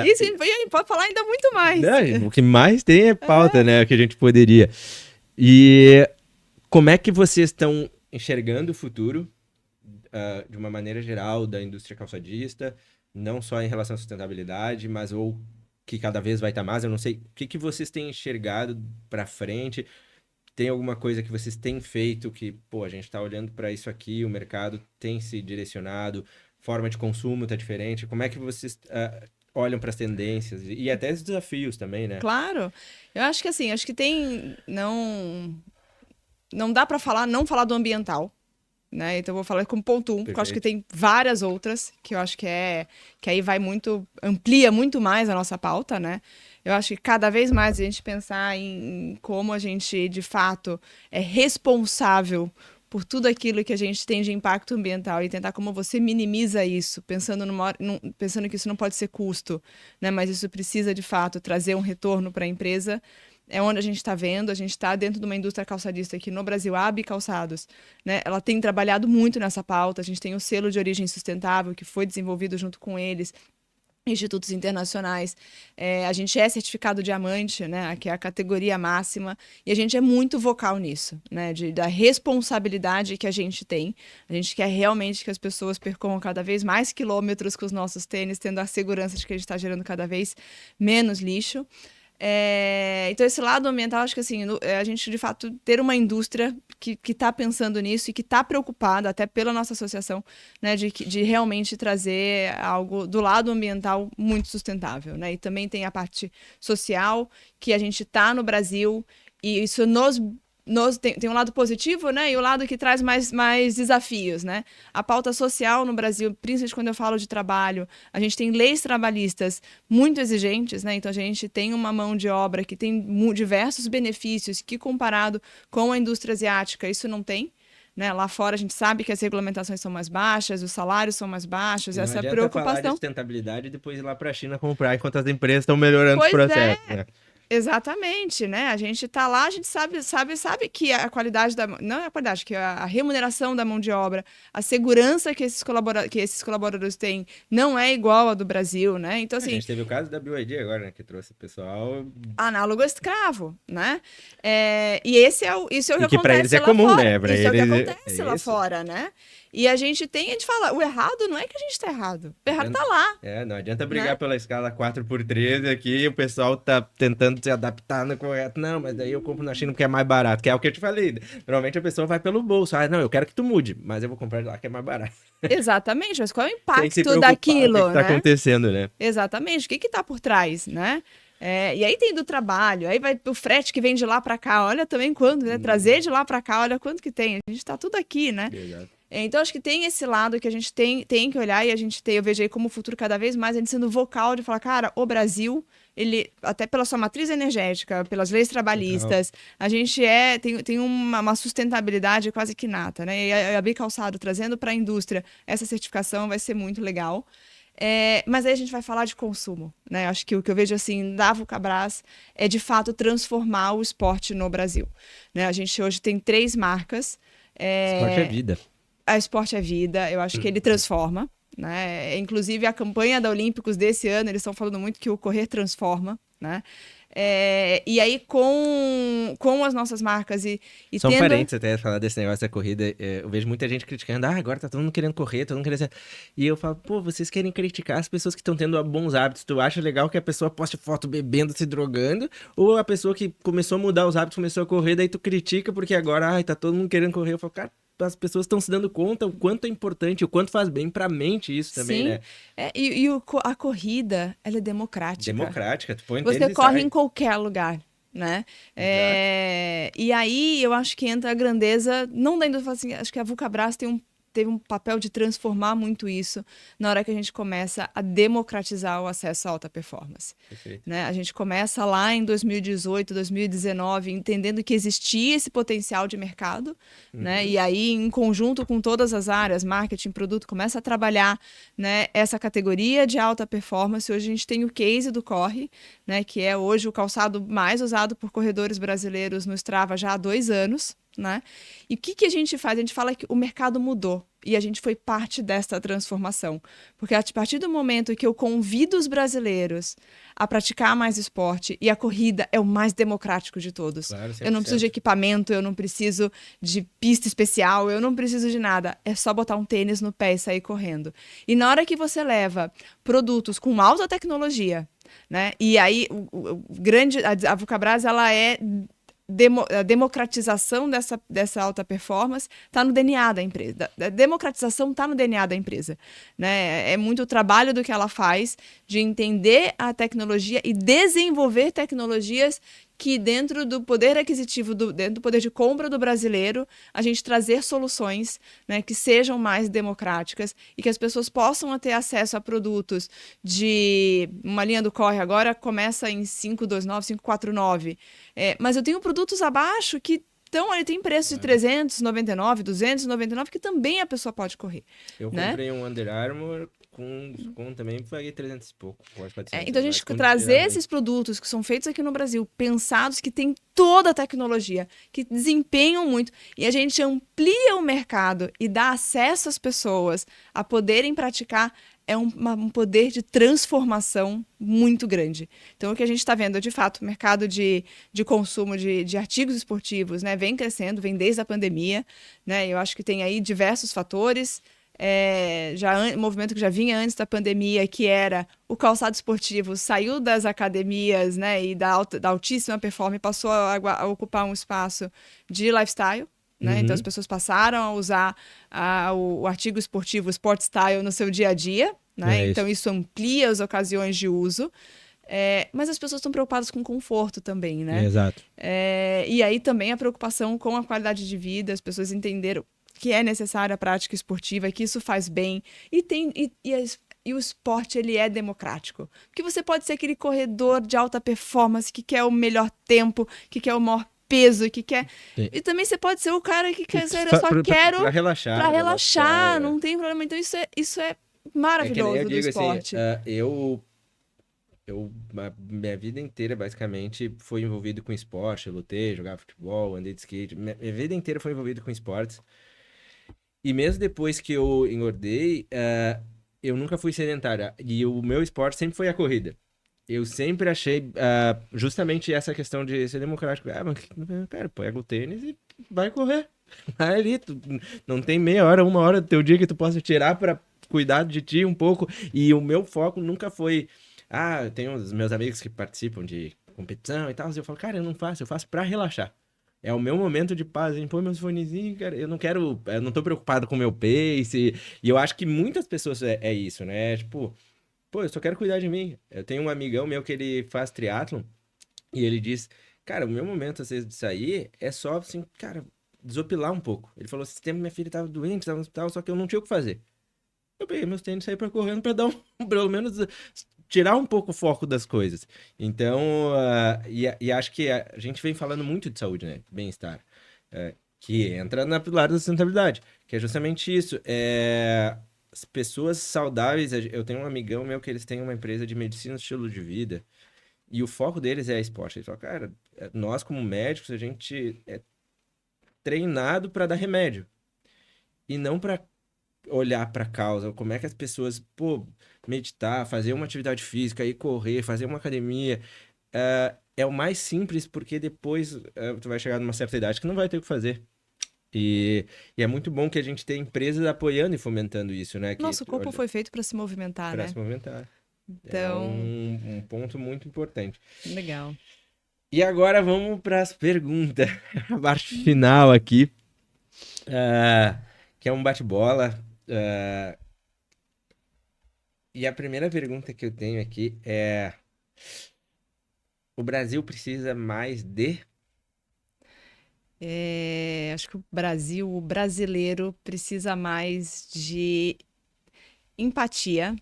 Isso, a gente pode falar ainda muito mais. Não, o que mais tem é pauta, né? O que a gente poderia. E como é que vocês estão enxergando o futuro, de uma maneira geral, da indústria calçadista, não só em relação à sustentabilidade, mas ou que cada vez vai estar mais, eu não sei. O que vocês têm enxergado para frente? Tem alguma coisa que vocês têm feito que, pô, a gente está olhando para isso aqui, o mercado tem se direcionado, forma de consumo está diferente. Como é que vocês olham para as tendências e até os desafios também, né? Claro. Eu acho que assim, tem... Não dá para não falar do ambiental, né? Então eu vou falar como ponto 1, porque eu acho que tem várias outras, que eu acho que aí amplia muito mais a nossa pauta, né? Eu acho que cada vez mais a gente pensar em como a gente, de fato, é responsável por tudo aquilo que a gente tem de impacto ambiental e tentar como você minimiza isso, pensando que isso não pode ser custo, né? Mas isso precisa, de fato, trazer um retorno para a empresa. É onde a gente está vendo, a gente está dentro de uma indústria calçadista aqui no Brasil, a AB Calçados, né? Ela tem trabalhado muito nessa pauta, a gente tem o selo de origem sustentável, que foi desenvolvido junto com eles, institutos internacionais, a gente é certificado diamante, né, que é a categoria máxima, e a gente é muito vocal nisso, né, da responsabilidade que a gente tem. A gente quer realmente que as pessoas percorram cada vez mais quilômetros com os nossos tênis, tendo a segurança de que a gente está gerando cada vez menos lixo. Então, esse lado ambiental, acho que assim, a gente, de fato, ter uma indústria que está pensando nisso e que está preocupada, até pela nossa associação, né, de realmente trazer algo do lado ambiental muito sustentável, né? E também tem a parte social, que a gente está no Brasil e isso nos tem um lado positivo, né? E o lado que traz mais desafios, né? A pauta social no Brasil, principalmente quando eu falo de trabalho, a gente tem leis trabalhistas muito exigentes, né? Então a gente tem uma mão de obra que tem diversos benefícios que, comparado com a indústria asiática, isso não tem. Né? Lá fora a gente sabe que as regulamentações são mais baixas, os salários são mais baixos, Não essa adianta preocupação. falar de sustentabilidade e depois ir lá para a China comprar enquanto as empresas estão melhorando os Pois é. processos. Né? Exatamente, né? A gente tá lá, a gente sabe que a qualidade não é a qualidade, que a remuneração da mão de obra, a segurança que esses colaboradores têm não é igual à do Brasil, né? Então, assim, A gente teve o caso da BYD agora, né? Que trouxe o pessoal... análogo a escravo, né? E isso é o que que acontece pra eles é lá comum, fora. né? Pra isso é o que eles acontece é lá isso. fora, né? E a gente fala, o errado não é que a gente tá errado. O errado tá lá. Não adianta brigar né? pela escala 4x13 aqui, o pessoal tá tentando se adaptar no correto. Não, mas daí eu compro na China porque é mais barato, que é o que eu te falei. Normalmente a pessoa vai pelo bolso. Ah, não, eu quero que tu mude, mas eu vou comprar lá que é mais barato. Exatamente, mas qual é o Sem se impacto preocupar daquilo, com o que tá né? acontecendo, né? Exatamente, o que tá por trás, né? E aí tem do trabalho, aí vai o frete que vem de lá para cá, olha também quanto, né? Trazer de lá para cá, olha quanto que tem. A gente tá tudo aqui, né? Exato. Então, acho que tem esse lado que a gente tem que olhar e eu vejo aí como futuro cada vez mais a gente sendo vocal de falar, cara, o Brasil, ele, até pela sua matriz energética, pelas leis trabalhistas, a gente tem uma sustentabilidade quase que nata, né? E a Bicalçado trazendo para a indústria essa certificação vai ser muito legal. Mas aí a gente vai falar de consumo, né? Acho que o que eu vejo assim da Vulcabras é de fato transformar o esporte no Brasil, né? A gente hoje tem 3 marcas. Esporte é vida. A Esporte é Vida, eu acho que ele transforma, né? Inclusive a campanha da Olímpicos desse ano, eles estão falando muito que o correr transforma, né? E aí com as nossas marcas e São tendo... parentes até falar desse negócio da corrida. Eu vejo muita gente criticando. Agora tá todo mundo querendo correr, todo mundo querendo... E eu falo, pô, vocês querem criticar as pessoas que estão tendo bons hábitos. Tu acha legal que a pessoa poste foto bebendo, se drogando? Ou a pessoa que começou a mudar os hábitos, começou a correr, daí tu critica porque agora, tá todo mundo querendo correr. Eu falo, cara, as pessoas estão se dando conta o quanto é importante, o quanto faz bem pra mente isso também, Sim. né? A corrida, ela é democrática. Democrática, tu põe um Você tênis e corre sai. em qualquer lugar, né? E aí eu acho que entra a grandeza, não da indústria, assim, acho que a Vulcabras teve um papel de transformar muito isso na hora que a gente começa a democratizar o acesso à alta performance. Perfeito. Né? A gente começa lá em 2018, 2019, entendendo que existia esse potencial de mercado, né? E aí, em conjunto com todas as áreas, marketing, produto, começa a trabalhar, né, essa categoria de alta performance. Hoje a gente tem o case do Corre, né, que é hoje o calçado mais usado por corredores brasileiros no Strava já há 2 anos. Né? E o que a gente faz? A gente fala que o mercado mudou e a gente foi parte dessa transformação. Porque a partir do momento que eu convido os brasileiros a praticar mais esporte, e a corrida é o mais democrático de todos. Claro, eu não preciso de equipamento, eu não preciso de pista especial, eu não preciso de nada. É só botar um tênis no pé e sair correndo. E na hora que você leva produtos com alta tecnologia, né? E aí a Vulcabras, ela é... a democratização dessa alta performance está no DNA da empresa. A democratização está no DNA da empresa. Né? É muito o trabalho do que ela faz de entender a tecnologia e desenvolver tecnologias que dentro do poder aquisitivo, dentro do poder de compra do brasileiro, a gente trazer soluções, né, que sejam mais democráticas e que as pessoas possam ter acesso a produtos de... Uma linha do Corre agora começa em 529, 549. Mas eu tenho produtos abaixo que tem preço de 399, 299, que também a pessoa pode correr. Eu comprei um Under Armour com também paguei 300 e pouco. Então a gente trazer esses produtos que são feitos aqui no Brasil, pensados, que tem toda a tecnologia, que desempenham muito, e a gente amplia o mercado e dá acesso às pessoas a poderem praticar, é um poder de transformação muito grande. Então, o que a gente está vendo, de fato, o mercado de consumo de artigos esportivos, né, vem crescendo, vem desde a pandemia, né, eu acho que tem aí diversos fatores, um movimento que já vinha antes da pandemia, que era o calçado esportivo saiu das academias, né, e da altíssima performance, passou a ocupar um espaço de lifestyle. Né? Então, as pessoas passaram a usar o artigo esportivo, o sport style, no seu dia a dia. Né? Então, isso amplia as ocasiões de uso. Mas as pessoas estão preocupadas com conforto também, né? Exato. E aí também a preocupação com a qualidade de vida, as pessoas entenderam que é necessária a prática esportiva, que isso faz bem. E o esporte, ele é democrático. Porque você pode ser aquele corredor de alta performance que quer o melhor tempo, que quer o maior peso, que quer... Sim. E também você pode ser o cara que quer ser, eu só quero... Pra relaxar. Pra relaxar, não tem problema. Então isso é maravilhoso eu do digo esporte. Assim, minha vida inteira, basicamente, foi envolvido com esporte. Eu lutei, jogava futebol, andei de skate. Minha vida inteira foi envolvida com esportes. E mesmo depois que eu engordei, eu nunca fui sedentário. E o meu esporte sempre foi a corrida. Eu sempre achei justamente essa questão de ser democrático. Mas, cara, pega o tênis e vai correr. Vai ali, não tem meia hora, uma hora do teu dia que tu possa tirar pra cuidar de ti um pouco. E o meu foco nunca foi... eu tenho os meus amigos que participam de competição e tal. E eu falo, cara, eu faço pra relaxar. É o meu momento de paz, hein? Pô, meus fonezinhos, cara, eu não tô preocupado com o meu pace. E eu acho que muitas pessoas é isso, né? Tipo, pô, eu só quero cuidar de mim. Eu tenho um amigão meu que ele faz triatlon e ele diz, cara, o meu momento, às vezes, de sair é só, assim, cara, desopilar um pouco. Ele falou, esse tempo minha filha tava doente, tava no hospital, só que eu não tinha o que fazer. Eu peguei meus tênis e saí pra correndo pra dar pelo menos, tirar um pouco o foco das coisas. Então, e acho que a gente vem falando muito de saúde, né? Bem-estar. Que entra na pilar da sustentabilidade, que é justamente isso. As pessoas saudáveis, eu tenho um amigão meu que eles têm uma empresa de medicina e estilo de vida, e o foco deles é esporte. Eles falam, cara, nós como médicos, a gente é treinado para dar remédio, e não para olhar para a causa, como é que as pessoas, pô, meditar, fazer uma atividade física, ir correr, fazer uma academia, é o mais simples, porque depois tu vai chegar numa certa idade que não vai ter o que fazer. E é muito bom que a gente tenha empresas apoiando e fomentando isso, né? Nosso corpo foi feito para se movimentar, para né? se movimentar. É Então, um ponto muito importante. legal. E agora vamos para as perguntas. A parte final aqui, que é um bate-bola. E a primeira pergunta que eu tenho aqui é: o Brasil precisa mais de... Acho que o brasileiro, precisa mais de empatia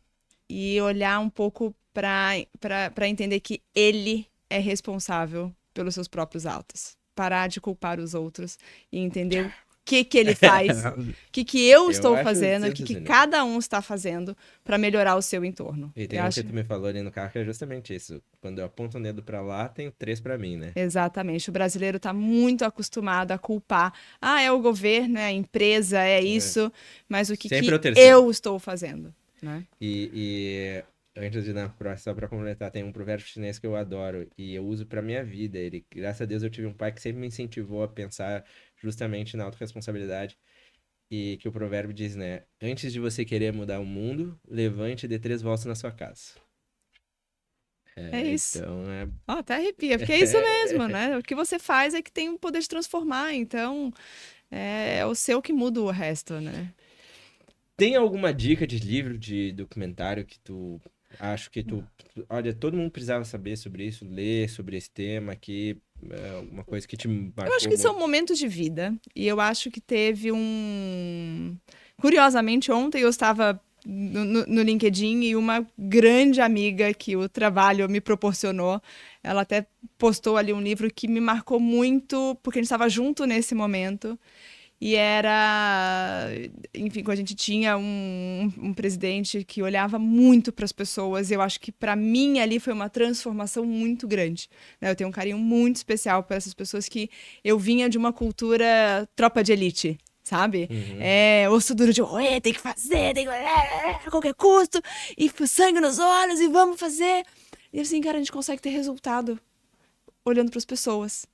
e olhar um pouco para entender que ele é responsável pelos seus próprios atos. Parar de culpar os outros e entender o que ele faz, o que eu estou fazendo, o que cada um está fazendo para melhorar o seu entorno. E tem que tu me falou ali no carro que é justamente isso. Quando eu aponto o dedo para lá, tenho 3 para mim, né? Exatamente. O brasileiro está muito acostumado a culpar. É o governo, é a empresa, é isso. Mas o que eu estou fazendo, né? E antes de ir na próxima, só para complementar, tem um provérbio chinês que eu adoro e eu uso para minha vida. Graças a Deus, eu tive um pai que sempre me incentivou a pensar justamente na autorresponsabilidade. E que o provérbio diz, né? Antes de você querer mudar o mundo, levante e dê 3 voltas na sua casa. É isso. Então, até arrepia, porque é isso mesmo, né? O que você faz é que tem o poder de transformar. Então, é o seu que muda o resto, né? Tem alguma dica de livro, de documentário que tu... Acho que olha, todo mundo precisava saber sobre isso, ler sobre esse tema aqui, uma coisa que te marcou. Eu acho que são momentos de vida, e eu acho que teve Curiosamente, ontem eu estava no LinkedIn e uma grande amiga que o trabalho me proporcionou, ela até postou ali um livro que me marcou muito, porque a gente estava junto nesse momento. E era, enfim, quando a gente tinha um presidente que olhava muito para as pessoas, eu acho que para mim ali foi uma transformação muito grande, né? Eu tenho um carinho muito especial por essas pessoas que eu vinha de uma cultura tropa de elite, sabe? Osso duro de tem que fazer, tem que a qualquer custo, e sangue nos olhos, e vamos fazer. E assim, cara, a gente consegue ter resultado olhando para as pessoas.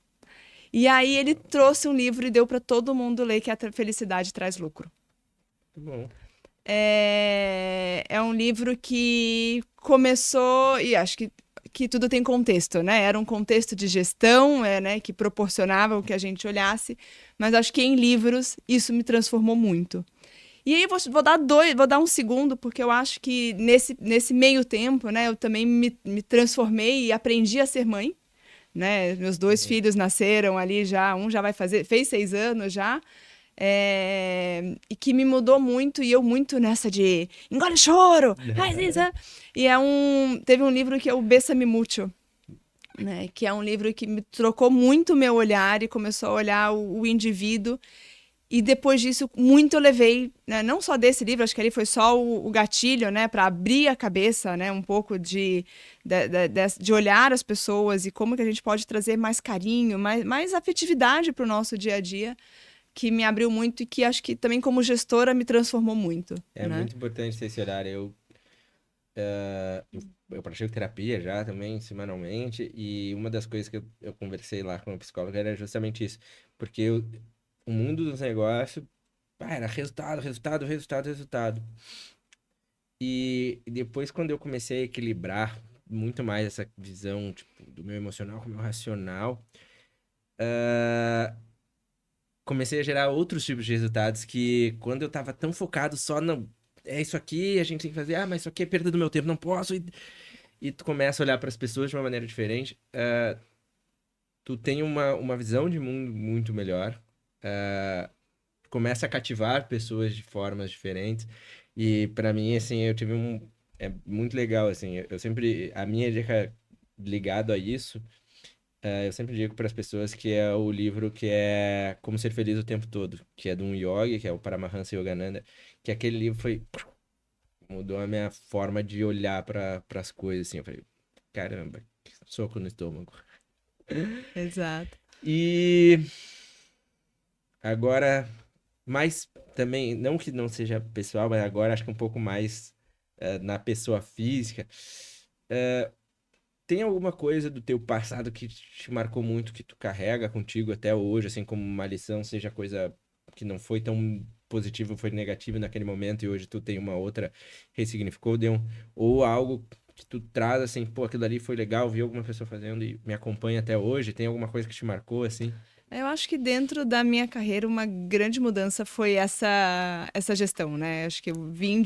E aí ele trouxe um livro e deu para todo mundo ler, que a felicidade traz lucro. Muito bom. É um livro que começou, e acho que tudo tem contexto, né? Era um contexto de gestão, né, que proporcionava o que a gente olhasse, mas acho que em livros isso me transformou muito. E aí vou dar um segundo, porque eu acho que nesse meio tempo, né, eu também me transformei e aprendi a ser mãe, né? Meus 2 filhos nasceram ali já, um já fez 6 anos já. E que me mudou muito, e eu muito nessa de engole choro, faz isso. E teve um livro que é o Bésame Mucho, né? Que é um livro que me trocou muito o meu olhar e começou a olhar o indivíduo. E depois disso, muito eu levei, né, não só desse livro, acho que ali foi só o gatilho, né, para abrir a cabeça, né, um pouco de olhar as pessoas e como que a gente pode trazer mais carinho, mais afetividade para o nosso dia a dia, que me abriu muito e que acho que também como gestora me transformou muito, É né? muito importante ter esse olhar. Eu pratico terapia já também, semanalmente, e uma das coisas que eu conversei lá com a psicóloga era justamente isso. Porque o mundo dos negócios, era resultado, resultado, resultado, resultado. E depois, quando eu comecei a equilibrar muito mais essa visão, tipo, do meu emocional com o meu racional, comecei a gerar outros tipos de resultados que, quando eu tava tão focado só no... É isso aqui, a gente tem que fazer. Ah, mas isso aqui é perda do meu tempo, não posso. E tu começa a olhar para as pessoas de uma maneira diferente. Tu tem uma visão de mundo muito melhor. Começa a cativar pessoas de formas diferentes. E para mim, assim, eu tive É muito legal, assim. Eu sempre... A minha dica ligado a isso, eu sempre digo para as pessoas que é o livro que é Como Ser Feliz o Tempo Todo, que é de um yogi, que é o Paramahansa Yogananda, que aquele livro mudou a minha forma de olhar para as coisas, assim. Eu falei, caramba, que soco no estômago. Exato. E agora, mais também, não que não seja pessoal, mas agora acho que um pouco mais na pessoa física. Tem alguma coisa do teu passado que te marcou muito, que tu carrega contigo até hoje, assim, como uma lição, seja coisa que não foi tão positiva, foi negativa naquele momento e hoje tu tem uma outra, ressignificou, ou algo que tu traz, assim, pô, aquilo ali foi legal, vi alguma pessoa fazendo e me acompanha até hoje, tem alguma coisa que te marcou, assim? Eu acho que dentro da minha carreira uma grande mudança foi essa gestão, né? Acho que eu vinha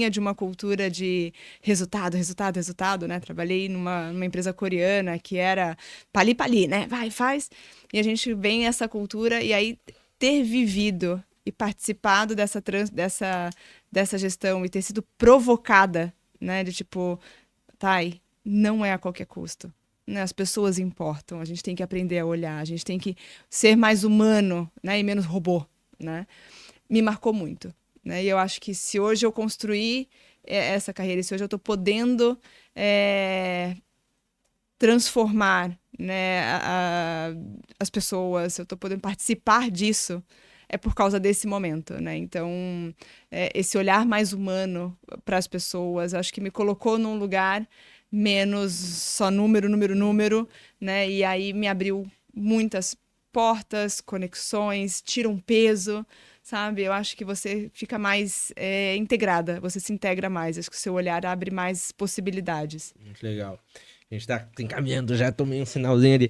de uma cultura de resultado, resultado, resultado, né? Trabalhei numa empresa coreana que era pali pali, né? Vai, faz. E a gente vem essa cultura e aí ter vivido e participado dessa gestão e ter sido provocada, né? De tipo, Thay, não é a qualquer custo, né? As pessoas importam, a gente tem que aprender a olhar, a gente tem que ser mais humano, né? E menos robô, né? Me marcou muito, né? E eu acho que se hoje eu construir essa carreira, se hoje eu estou podendo transformar, né, as pessoas, se eu estou podendo participar disso, é por causa desse momento, né? Então, esse olhar mais humano para as pessoas, acho que me colocou num lugar menos só número, número, número, né? E aí me abriu muitas portas, conexões, tira um peso, sabe? Eu acho que você fica mais integrada, você se integra mais, acho que o seu olhar abre mais possibilidades. Muito legal. A gente tá encaminhando, já tomei um sinalzinho ali.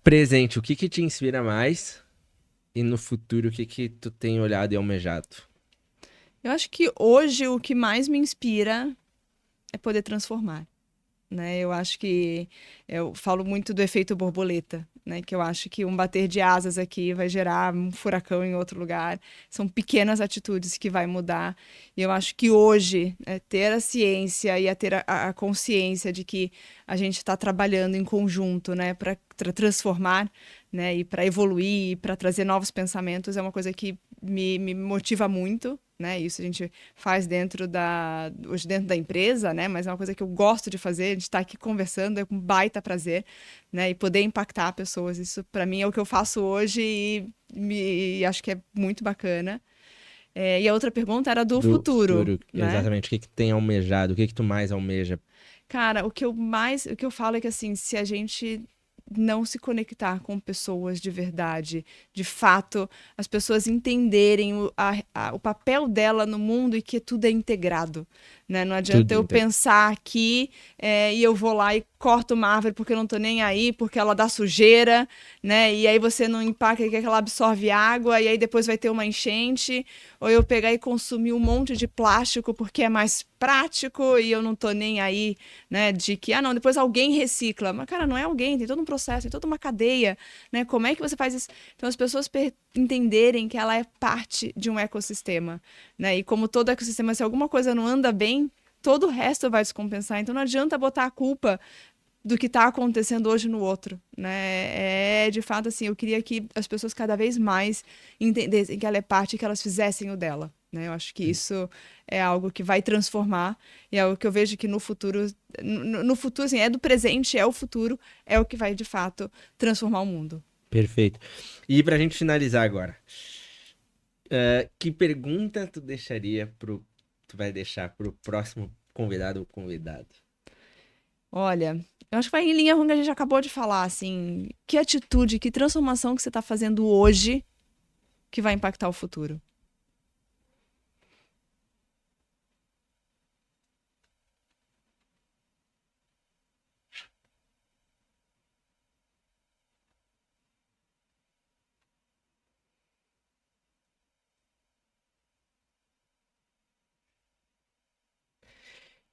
Presente, o que que te inspira mais? E no futuro, o que que tu tem olhado e almejado? Eu acho que hoje o que mais me inspira é poder transformar, né? Eu acho que eu falo muito do efeito borboleta, né? Que eu acho que um bater de asas aqui vai gerar um furacão em outro lugar. São pequenas atitudes que vai mudar. E eu acho que hoje, ter a ciência e ter a consciência de que a gente está trabalhando em conjunto, né? Para transformar, né? E para evoluir, para trazer novos pensamentos é uma coisa que me motiva muito, né? Isso a gente faz hoje dentro da empresa, né? Mas é uma coisa que eu gosto de fazer, de estar aqui conversando, é com baita prazer, né? E poder impactar pessoas. Isso para mim é o que eu faço hoje e acho que é muito bacana. E a outra pergunta era do Do futuro, futuro, né? exatamente. O que que tem almejado? O que que tu mais almeja? Cara, o que eu falo é que assim, se a gente não se conectar com pessoas de verdade. De fato, as pessoas entenderem o papel dela no mundo e que tudo é integrado. Né? Não adianta eu pensar aqui e eu vou lá e corto uma árvore porque eu não tô nem aí, porque ela dá sujeira, né? E aí você não impacta que ela absorve água, e aí depois vai ter uma enchente, ou eu pegar e consumir um monte de plástico porque é mais prático e eu não tô nem aí, né? De que, não, depois alguém recicla. Mas, cara, não é alguém, tem todo um processo, tem toda uma cadeia, né? Como é que você faz isso? Então, as pessoas entenderem que ela é parte de um ecossistema, né? E como todo ecossistema, se alguma coisa não anda bem, todo o resto vai descompensar. Então, não adianta botar a culpa do que está acontecendo hoje no outro, né? De fato, assim, eu queria que as pessoas cada vez mais entendessem que ela é parte e que elas fizessem o dela, né? Eu acho que isso é algo que vai transformar e é algo que eu vejo que no futuro, assim, é do presente, é o futuro, é o que vai, de fato, transformar o mundo. Perfeito. E pra gente finalizar agora, que pergunta tu vai deixar pro próximo convidado ou convidado? Olha, eu acho que vai em linha com o que a gente acabou de falar, assim, que atitude, que transformação que você está fazendo hoje que vai impactar o futuro?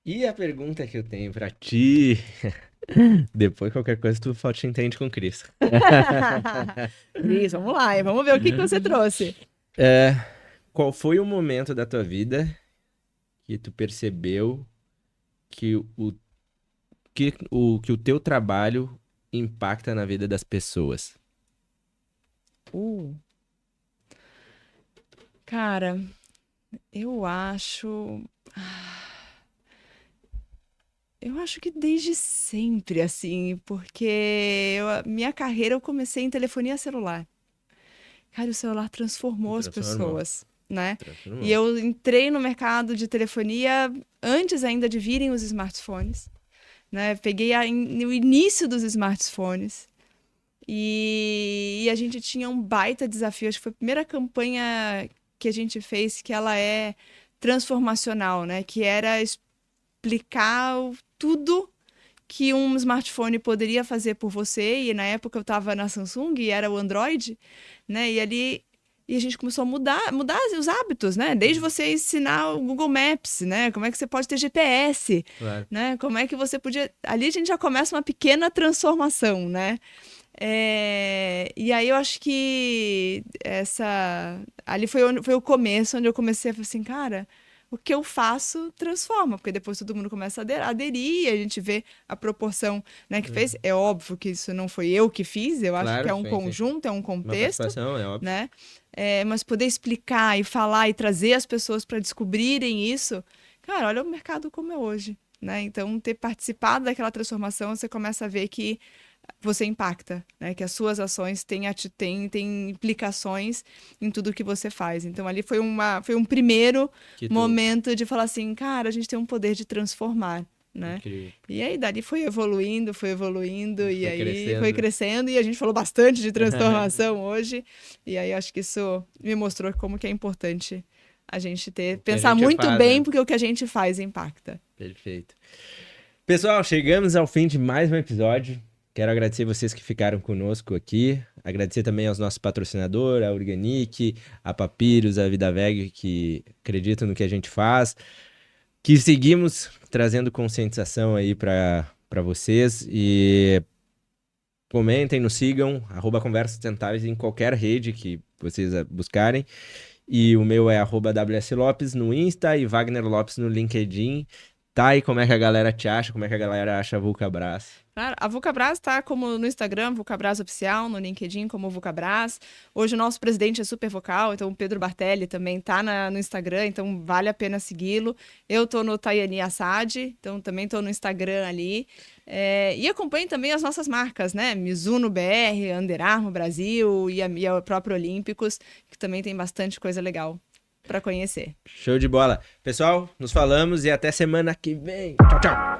E a pergunta que eu tenho pra ti, depois qualquer coisa tu te entende com o Cris. Cris, vamos lá, vamos ver o que você trouxe. Qual foi o momento da tua vida que tu percebeu que o teu trabalho impacta na vida das pessoas? Cara, eu acho que desde sempre, assim, porque minha carreira eu comecei em telefonia celular. Cara, o celular transformou as pessoas, né? E eu entrei no mercado de telefonia antes ainda de virem os smartphones, né? Peguei no início dos smartphones e a gente tinha um baita desafio. Acho que foi a primeira campanha que a gente fez que ela é transformacional, né? Que era explicar tudo que um smartphone poderia fazer por você, e na época eu estava na Samsung e era o Android, né? E a gente começou a mudar os hábitos, né? Desde você ensinar o Google Maps, né? Como é que você pode ter GPS, Claro. né? Como é que você podia... Ali a gente já começa uma pequena transformação, né? E aí eu acho que ali foi o começo, onde eu comecei a falar assim, cara, o que eu faço transforma, porque depois todo mundo começa a aderir e a gente vê a proporção, né, que fez. É óbvio que isso não foi eu que fiz, eu acho que é um conjunto, é um contexto, uma participação, é óbvio. né? Mas poder explicar e falar e trazer as pessoas para descobrirem isso, cara, olha o mercado como é hoje, né? Então, ter participado daquela transformação, você começa a ver que você impacta, né? Que as suas ações têm implicações em tudo que você faz. Então, ali foi um primeiro momento de falar assim, cara, a gente tem um poder de transformar, né? Incrível. E aí, dali foi evoluindo, e aí foi crescendo, e a gente falou bastante de transformação hoje, e aí acho que isso me mostrou como que é importante a gente pensar muito bem, porque o que a gente faz impacta. Perfeito. Pessoal, chegamos ao fim de mais um episódio. Quero agradecer vocês que ficaram conosco aqui. Agradecer também aos nossos patrocinadores, a Organic, a Papyrus, a Vida Veg, que acreditam no que a gente faz. Que seguimos trazendo conscientização aí para vocês. E comentem, nos sigam, @Conversas Sustentáveis em qualquer rede que vocês buscarem. E o meu é @WSLopes no Insta e Wagner Lopes no LinkedIn. Tá, e como é que a galera te acha? Como é que a galera acha a Vulcabras? Claro, a Vulcabras está como no Instagram, Vulcabras Oficial, no LinkedIn como Vulcabras. Hoje o nosso presidente é super vocal, então o Pedro Bartelli também está no Instagram, então vale a pena segui-lo. Eu estou no Tayani Assad, então também estou no Instagram ali. E acompanhe também as nossas marcas, né? Mizuno BR, Under Armour Brasil e a própria Olímpicos, que também tem bastante coisa legal para conhecer. Show de bola. Pessoal, nos falamos e até semana que vem. Tchau, tchau.